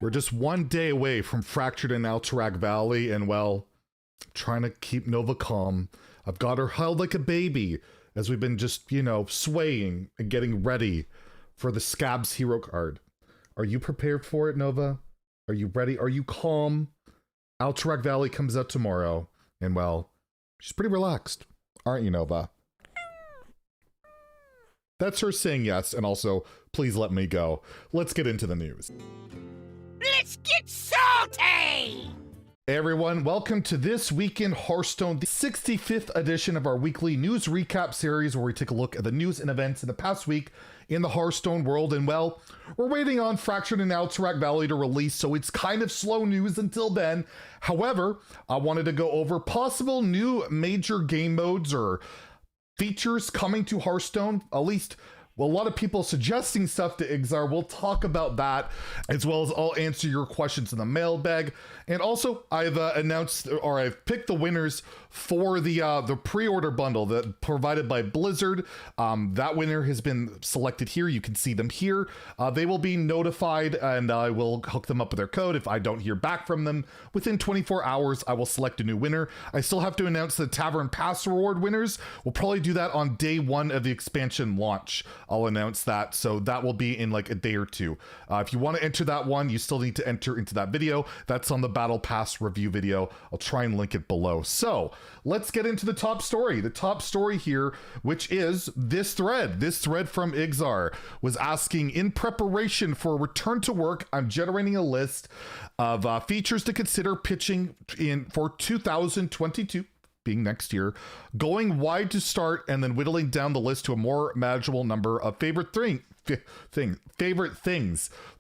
We're just one day away from Fractured in Alterac Valley, and well, trying to keep Nova calm. I've got her held like a baby as we've been just, swaying and getting ready for the Scabs hero card. Are you prepared for it, Nova? Are you ready? Are you calm? Alterac Valley comes out tomorrow, and well, she's pretty relaxed, aren't you, Nova? That's her saying yes, and also, please let me go. Let's get into the news. Let's get salty! Hey everyone, welcome to This Week in Hearthstone, the 65th edition of our weekly news recap series where we take a look at the news and events in the past week in the Hearthstone world. And well, we're waiting on Fractured in Alterac Valley to release, so it's kind of slow news until then. However, I wanted to go over possible new major game modes or features coming to Hearthstone, at least a lot of people suggesting stuff to Ixar. We'll talk about that, as well as I'll answer your questions in the mailbag. And also, I've announced, or I've picked the winners for the pre-order bundle that provided by Blizzard. That winner has been selected here. You can see them here. They will be notified, and I will hook them up with their code. If I don't hear back from them within 24 hours, I will select a new winner. I still have to announce the Tavern Pass reward winners. We'll probably do that on day one of the expansion launch. I'll announce that, so that will be in like a day or two. If you want to enter that one, you still need to enter into that video. That's on the Battle Pass review video. I'll try and link it below. So let's get into the top story. The top story here, which is this thread. This thread from Ixar was asking, in preparation for return to work, I'm generating a list of features to consider pitching in for 2022. Being next year, going wide to start and then whittling down the list to a more manageable number of favorite things.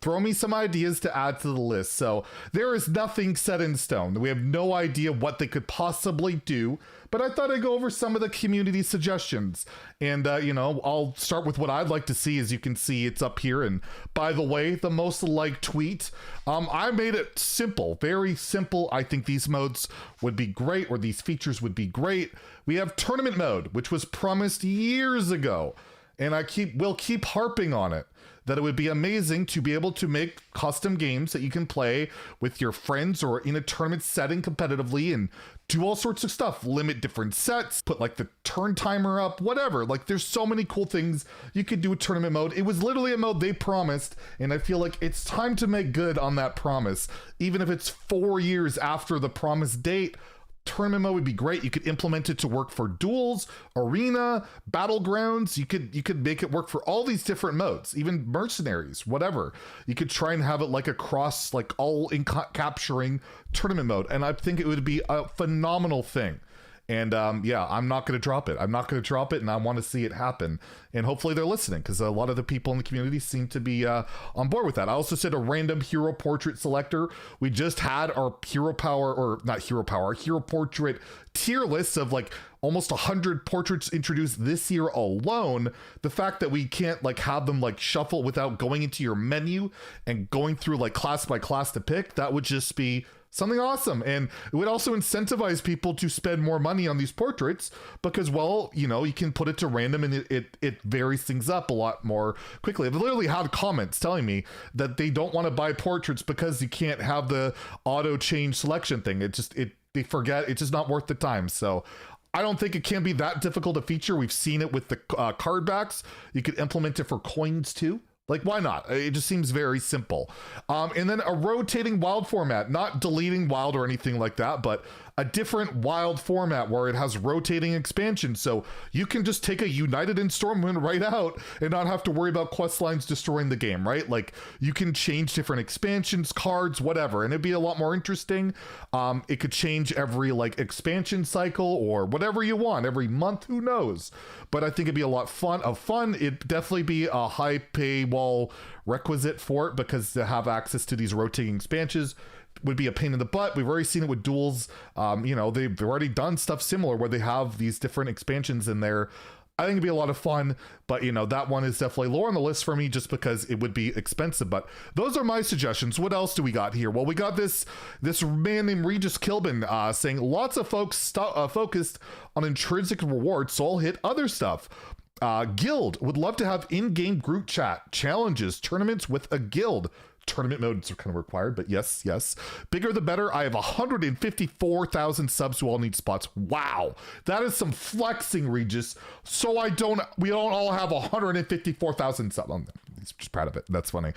Throw me some ideas to add to the list. So there is nothing set in stone. We have no idea what they could possibly do, but I thought I'd go over some of the community suggestions. And, I'll start with what I'd like to see. As you can see, it's up here. And by the way, the most liked tweet, I made it simple, very simple. I think these modes would be great, or these features would be great. We have tournament mode, which was promised years ago. And we'll keep harping on it, that it would be amazing to be able to make custom games that you can play with your friends or in a tournament setting competitively and do all sorts of stuff, limit different sets, put like the turn timer up, whatever. Like there's so many cool things you could do with tournament mode. It was literally a mode they promised, and I feel like it's time to make good on that promise. Even if it's 4 years after the promised date, tournament mode would be great. You could implement it to work for duels, arena, battlegrounds. You could make it work for all these different modes, even mercenaries, whatever. You could try and have it like across, like all in capturing tournament mode. And I think it would be a phenomenal thing. And yeah, I'm not going to drop it. I'm not going to drop it, and I want to see it happen. And hopefully they're listening, because a lot of the people in the community seem to be on board with that. I also said a random hero portrait selector. We just had our hero power, or not hero power, our hero portrait tier lists of like almost 100 portraits introduced this year alone. The fact that we can't like have them like shuffle without going into your menu and going through like class by class to pick, that would just be something awesome. And it would also incentivize people to spend more money on these portraits because, well, you can put it to random and it varies things up a lot more quickly. I've literally had comments telling me that they don't want to buy portraits because you can't have the auto change selection thing. They forget it's just not worth the time. So I don't think it can be that difficult a feature. We've seen it with the card backs. You could implement it for coins too. Like, why not? It just seems very simple. And then a rotating wild format, not deleting wild or anything like that, but a different wild format where it has rotating expansion. So you can just take a United in Stormwind right out and not have to worry about quest lines destroying the game, right? Like you can change different expansions, cards, whatever, and it'd be a lot more interesting. It could change every like expansion cycle or whatever you want, every month, who knows? But I think it'd be a lot of fun. It'd definitely be a high paywall requisite for it, because to have access to these rotating expansions would be a pain in the butt. We've already seen it with duels. They've already done stuff similar where they have these different expansions in there. I think it'd be a lot of fun, but that one is definitely lower on the list for me just because it would be expensive. But those are my suggestions. What else do we got here? Well, we got this man named Regis Kilbin saying lots of folks focused on intrinsic rewards, so I'll hit other stuff. Guild would love to have in-game group chat, challenges, tournaments with a guild. tournament mode is kind of required, but yes. Bigger the better. I have 154,000 subs who all need spots. Wow. That is some flexing, Regis. So we don't all have 154,000 subs. He's just proud of it. That's funny.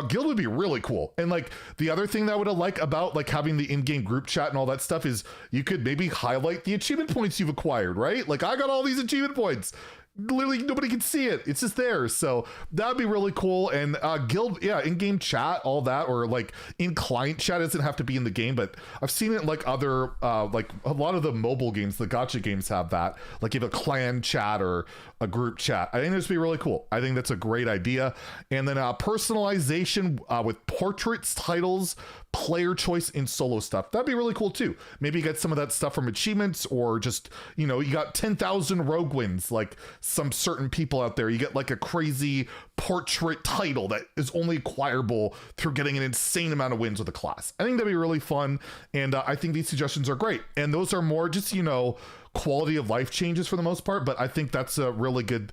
Guild would be really cool. And like the other thing that I would like about like having the in-game group chat and all that stuff is you could maybe highlight the achievement points you've acquired, right? Like I got all these achievement points. Literally nobody can see it. It's just there. So that'd be really cool. And guild, yeah, in-game chat, all that, or like in client chat doesn't have to be in the game, but I've seen it like other like a lot of the mobile games, the gacha games have that. Like you have a clan chat or a group chat. I think this would be really cool. I think that's a great idea. And then personalization with portraits, titles, player choice, and solo stuff. That'd be really cool too. Maybe you get some of that stuff from achievements, or just, you know, you got 10,000 rogue wins, like some certain people out there. You get like a crazy portrait title that is only acquirable through getting an insane amount of wins with a class. I think that'd be really fun. And I think these suggestions are great. And those are more just, you know, quality of life changes for the most part, but I think that's a really good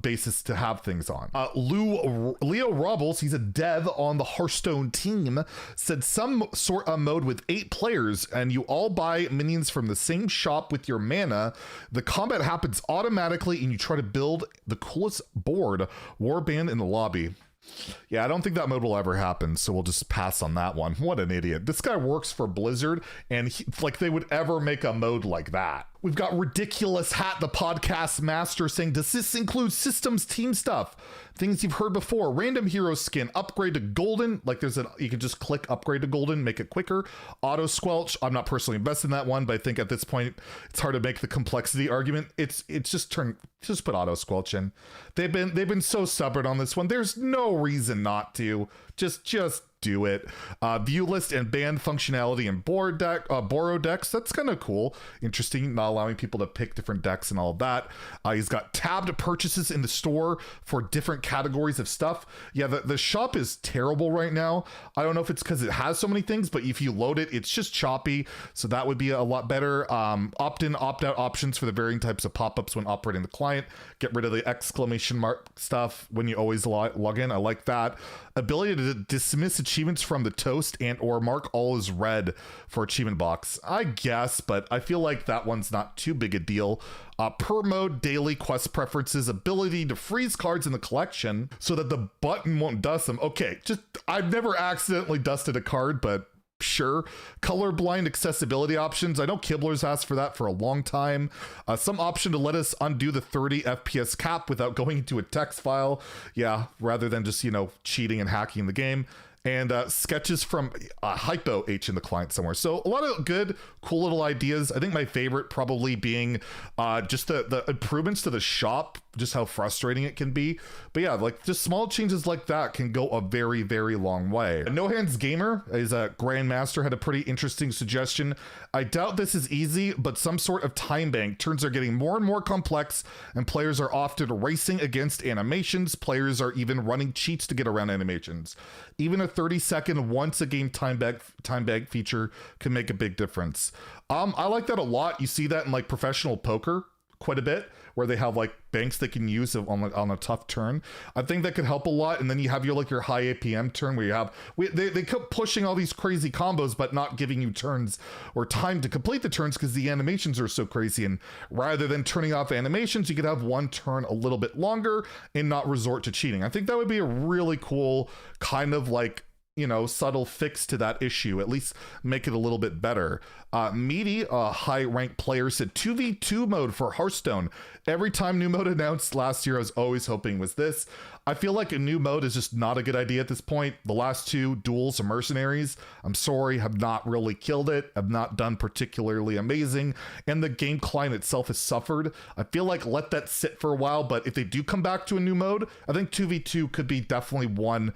basis to have things on. Leo Robles, he's a dev on the Hearthstone team, said some sort of mode with 8 players and you all buy minions from the same shop with your mana. The combat happens automatically and you try to build the coolest board warband in the lobby. Yeah, I don't think that mode will ever happen, so we'll just pass on that one. What an idiot. This guy works for Blizzard, and like they would ever make a mode like that. We've got Ridiculous Hat, the podcast master, saying, does this include systems team stuff? Things you've heard before. Random hero skin, upgrade to golden. Like you can just click upgrade to golden, make it quicker. Auto squelch. I'm not personally invested in that one, but I think at this point it's hard to make the complexity argument. It's just put auto squelch in. They've been so stubborn on this one. There's no reason not to. Just do it. View list and band functionality and borrow decks. That's kind of cool. Interesting. Not allowing people to pick different decks and all of that. He's got tabbed purchases in the store for different categories of stuff. Yeah, the shop is terrible right now. I don't know if it's because it has so many things, but if you load it, it's just choppy. So that would be a lot better. Opt-in, opt-out options for the varying types of pop-ups when operating the client. Get rid of the exclamation mark stuff when you always log in. I like that. Ability to dismiss achievements from the toast and or mark all as red for achievement box. I guess, but I feel like that one's not too big a deal. Per mode daily quest preferences, ability to freeze cards in the collection so that the button won't dust them. Okay, just I've never accidentally dusted a card, but sure. Colorblind accessibility options. I know Kibblers asked for that for a long time. Some option to let us undo the 30 FPS cap without going into a text file. Yeah, rather than just, you know, cheating and hacking the game. And sketches from Hypo H in the client somewhere. So a lot of good, cool little ideas. I think my favorite probably being just the improvements to the shop, just how frustrating it can be. But yeah, like just small changes like that can go a very, very long way. No Hands Gamer is a Grandmaster, had a pretty interesting suggestion. I doubt this is easy, but some sort of time bank. Turns are getting more and more complex and players are often racing against animations. Players are even running cheats to get around animations. Even a 30-second once a game time bag feature can make a big difference. I like that a lot. You see that in like professional poker quite a bit, where they have like banks they can use on a tough turn. I think that could help a lot. And then you have your high APM turn where they kept pushing all these crazy combos, but not giving you turns or time to complete the turns because the animations are so crazy. And rather than turning off animations, you could have one turn a little bit longer and not resort to cheating. I think that would be a really cool kind of like, you know, subtle fix to that issue, at least make it a little bit better. Meaty, a high ranked player, said 2v2 mode for Hearthstone. Every time new mode announced last year, I was always hoping was this. I feel like a new mode is just not a good idea at this point. The last two, Duels and Mercenaries, I'm sorry, have not really killed it, have not done particularly amazing, and the game client itself has suffered. I feel like let that sit for a while, but if they do come back to a new mode, I think 2v2 could be definitely one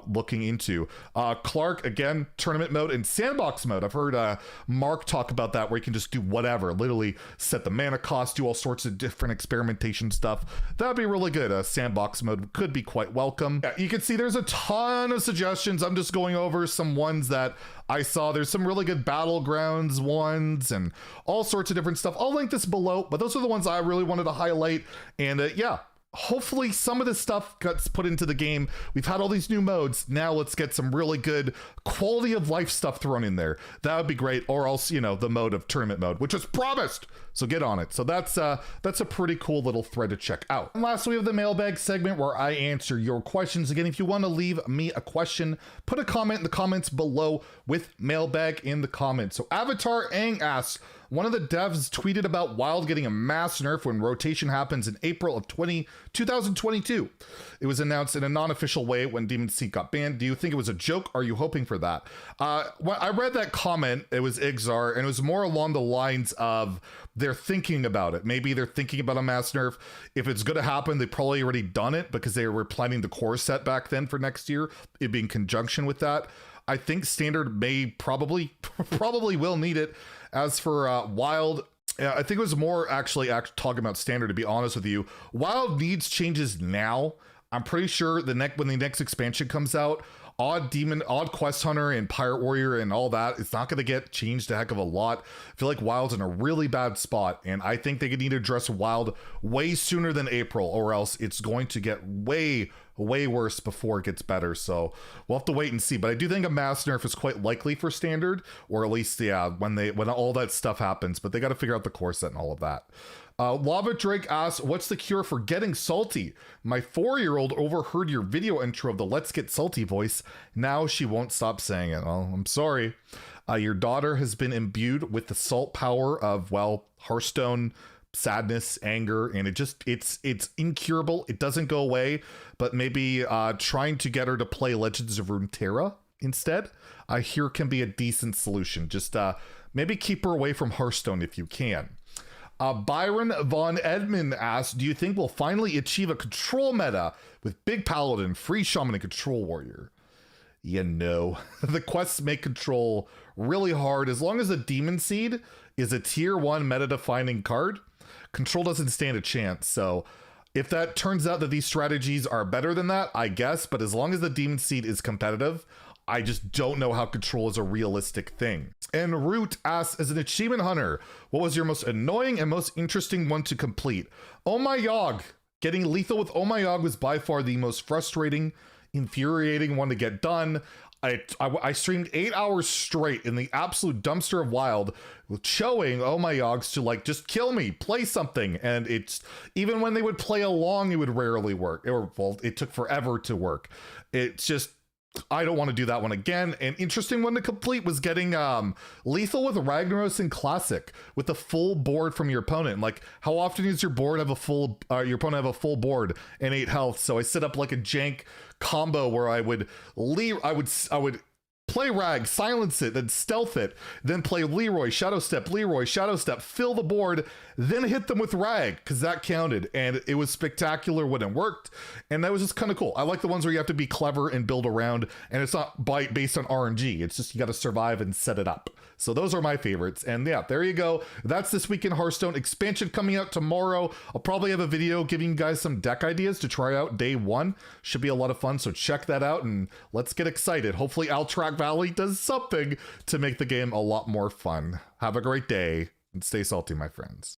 looking into. Clark, again, tournament mode and sandbox mode. I've heard Mark talk about that, where you can just do whatever, literally set the mana cost, do all sorts of different experimentation stuff. That'd be really good. Sandbox mode could be quite welcome. Yeah, you can see there's a ton of suggestions. I'm just going over some ones that I saw. There's some really good battlegrounds ones and all sorts of different stuff. I'll link this below, but those are the ones I really wanted to highlight. And yeah, hopefully some of this stuff gets put into the game. We've had all these new modes. Now let's get some really good quality of life stuff thrown in there. That would be great. Or else, you know, the mode of tournament mode, which is promised. So get on it. So that's a pretty cool little thread to check out. And lastly, we have the mailbag segment where I answer your questions. Again, if you want to leave me a question, put a comment in the comments below with mailbag in the comments. So Avatar Ang asks, one of the devs tweeted about Wild getting a mass nerf when rotation happens in April of 2022. It was announced in a non-official way when Demon Seed got banned. Do you think it was a joke? Are you hoping for that? When I read that comment, it was Igzar, and it was more along the lines of they're thinking about it. Maybe they're thinking about a mass nerf. If it's going to happen, they've probably already done it because they were planning the core set back then for next year. It'd be in conjunction with that. I think Standard may probably will need it. As for Wild, I think it was more actually talking about Standard, to be honest with you. Wild needs changes now. I'm pretty sure when the next expansion comes out, Odd Quest Hunter and Pirate Warrior and all that, it's not going to get changed a heck of a lot. I feel like Wild's in a really bad spot, and I think they need to address Wild way sooner than April, or else it's going to get way worse before it gets better. So we'll have to wait and see. But I do think a mass nerf is quite likely for Standard, or at least, yeah, when all that stuff happens. But they got to figure out the core set and all of that. Lava Drake asks, what's the cure for getting salty? My 4-year-old overheard your video intro of the Let's Get Salty voice. Now she won't stop saying it. Well, I'm sorry. Your daughter has been imbued with the salt power of, well, Hearthstone, sadness, anger, and it's incurable. It doesn't go away, but maybe trying to get her to play Legends of Runeterra instead, I hear can be a decent solution. Just maybe keep her away from Hearthstone if you can. Byron Von Edmond asks, do you think we'll finally achieve a control meta with Big Paladin, Free Shaman, and Control Warrior? You know, the quests make control really hard. As long as the Demon Seed is a tier 1 meta-defining card, control doesn't stand a chance. So if that turns out that these strategies are better than that, I guess, but as long as the Demon Seed is competitive, I just don't know how control is a realistic thing. And Root asks, as an achievement hunter, what was your most annoying and most interesting one to complete? Oh my Yogg. Getting lethal with Oh my Yogg was by far the most frustrating, infuriating one to get done. I streamed 8 hours straight in the absolute dumpster of Wild, showing Oh my Yoggs to like, just kill me, play something. And it's, even when they would play along, it would rarely work. It took forever to work. It's just, I don't want to do that one again. An interesting one to complete was getting lethal with Ragnaros in Classic with the full board from your opponent. Like, how often does your board have a full your opponent have a full board and 8 health? So I set up like a jank combo where I would play Rag, silence it, then stealth it, then play Leroy, Shadow Step, fill the board, then hit them with Rag, because that counted. And it was spectacular when it worked. And that was just kind of cool. I like the ones where you have to be clever and build around, and it's not based on RNG. It's just you got to survive and set it up. So those are my favorites. And yeah, there you go. That's this week in Hearthstone. Expansion coming out tomorrow. I'll probably have a video giving you guys some deck ideas to try out day 1. Should be a lot of fun. So check that out and let's get excited. Hopefully Alterac Valley does something to make the game a lot more fun. Have a great day and stay salty, my friends.